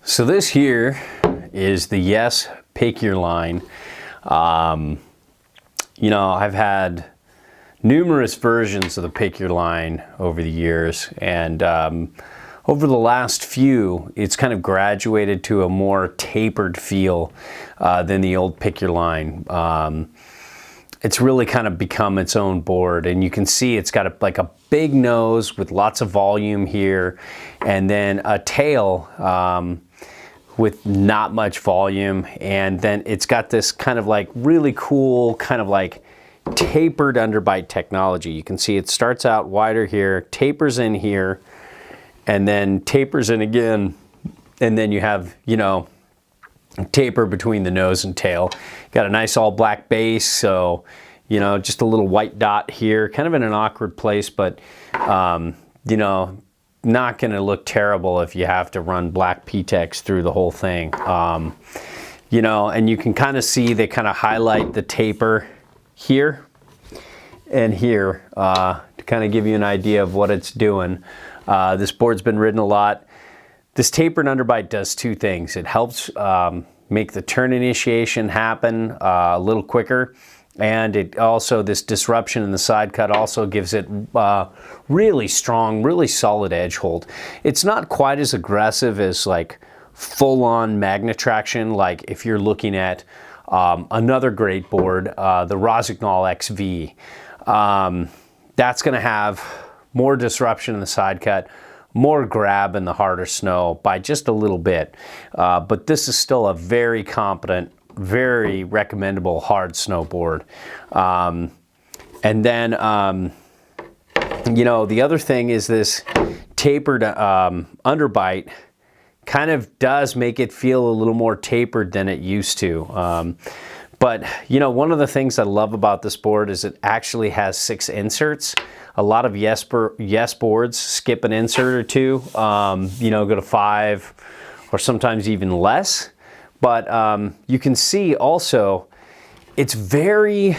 So this here is the Yes Pick Your Line. You know, I've had numerous versions of the Pick Your Line over the years, and over the last few, it's kind of graduated to a more tapered feel than the old Pick Your Line. It's really kind of become its own board, and you can see it's got like a big nose with lots of volume here, and then a tail with not much volume, and then it's got this kind of like really cool kind of like tapered underbite technology. You can see it starts out wider here, tapers in here, and then tapers in again, and then you have, you know, taper between the nose and tail. Got a nice all black base, so you know, just a little white dot here, kind of in an awkward place, but you know, not going to look terrible if you have to run black PTEX through the whole thing. You know, and you can kind of see they kind of highlight the taper here and here to kind of give you an idea of what it's doing. This board's been ridden a lot. This tapered underbite does two things. It helps make the turn initiation happen a little quicker, and it also, this disruption in the side cut also gives it really strong, really solid edge hold. It's not quite as aggressive as like full-on magnet traction, like if you're looking at another great board, the Rossignol XV. That's going to have more disruption in the side cut, more grab in the harder snow by just a little bit. But this is still a very competent, very recommendable hard snow board. And then, you know, the other thing is this tapered underbite kind of does make it feel a little more tapered than it used to. But, you know, one of the things I love about this board is it actually has 6 inserts. A lot of Yes boards skip an insert or two, you know, go to 5 or sometimes even less. But you can see also it's very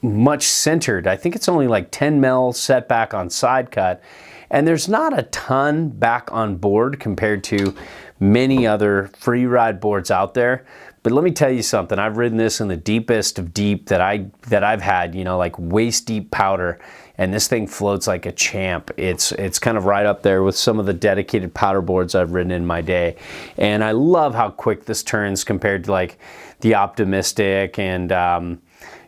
much centered. I think it's only like 10 mil setback on side cut, and there's not a ton back on board compared to many other free ride boards out there. But let me tell you something, I've ridden this in the deepest of deep that I've had, you know, like waist deep powder, and this thing floats like a champ. It's kind of right up there with some of the dedicated powder boards I've ridden in my day. And I love how quick this turns compared to like the Optimistic and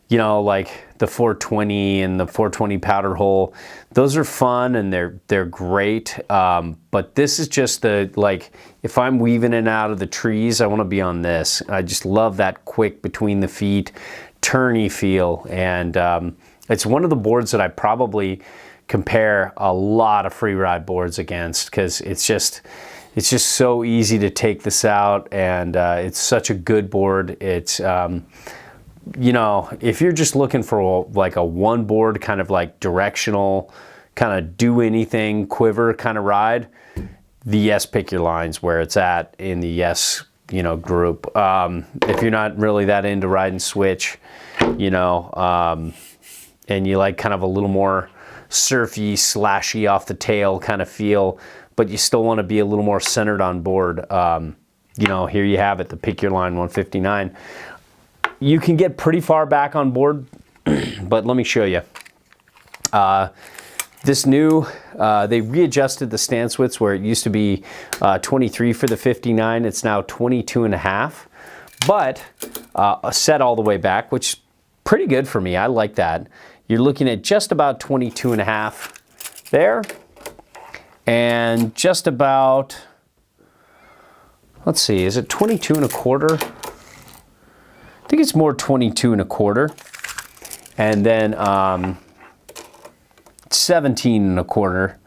you know, like the 420 and the 420 powder hole. Those are fun and they're great. But this is just the, like, if I'm weaving in and out of the trees, I want to be on this. I just love that quick between the feet, turny feel. And it's one of the boards that I probably compare a lot of free ride boards against, because it's just so easy to take this out, and it's such a good board. It's you know, if you're just looking for like a one board kind of like directional, kind of do anything quiver kind of ride, the Yes Pick Your Line's where it's at in the Yes, you know, group. If you're not really that into ride and switch, you know, and you like kind of a little more surfy, slashy off the tail kind of feel, but you still want to be a little more centered on board, you know, here you have it, the Pick Your Line 159. You can get pretty far back on board, but let me show you. This new, they readjusted the stance widths where it used to be 23 for the 59. It's now 22 and a half, but set all the way back, which is pretty good for me. I like that. You're looking at just about 22 and a half there, and just about, let's see, is it 22 and a quarter? I think it's more 22 and a quarter, and then 17 and a quarter.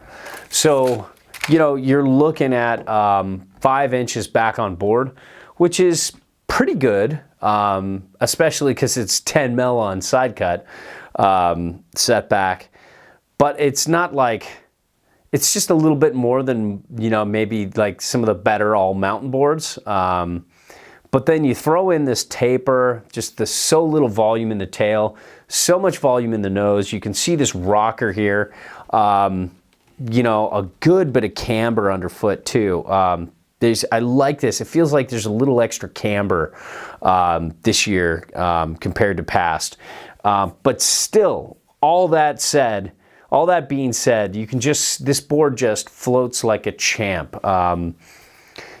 So, you know, you're looking at 5 inches back on board, which is pretty good, especially because it's 10 mil on side cut setback. But it's not like, it's just a little bit more than, you know, maybe like some of the better all mountain boards. But then you throw in this taper, just the so little volume in the tail, so much volume in the nose. You can see this rocker here. You know, a good bit of camber underfoot too. I like this. It feels like there's a little extra camber this year compared to past. But still, all that being said, you can this board just floats like a champ.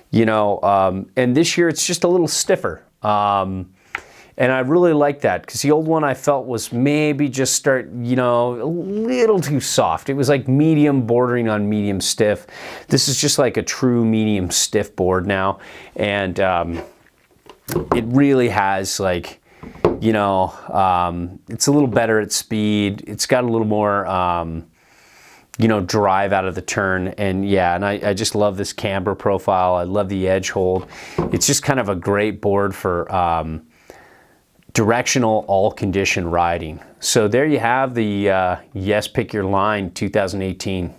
You know, and this year it's just a little stiffer. And I really like that, because the old one I felt was maybe just a little too soft. It was like medium bordering on medium stiff. This is just like a true medium stiff board now. And it really has like, it's a little better at speed. It's got a little more, drive out of the turn. And yeah, and I just love this camber profile. I love the edge hold. It's just kind of a great board for directional all condition riding. So there you have the Yes Pick Your Line 2018.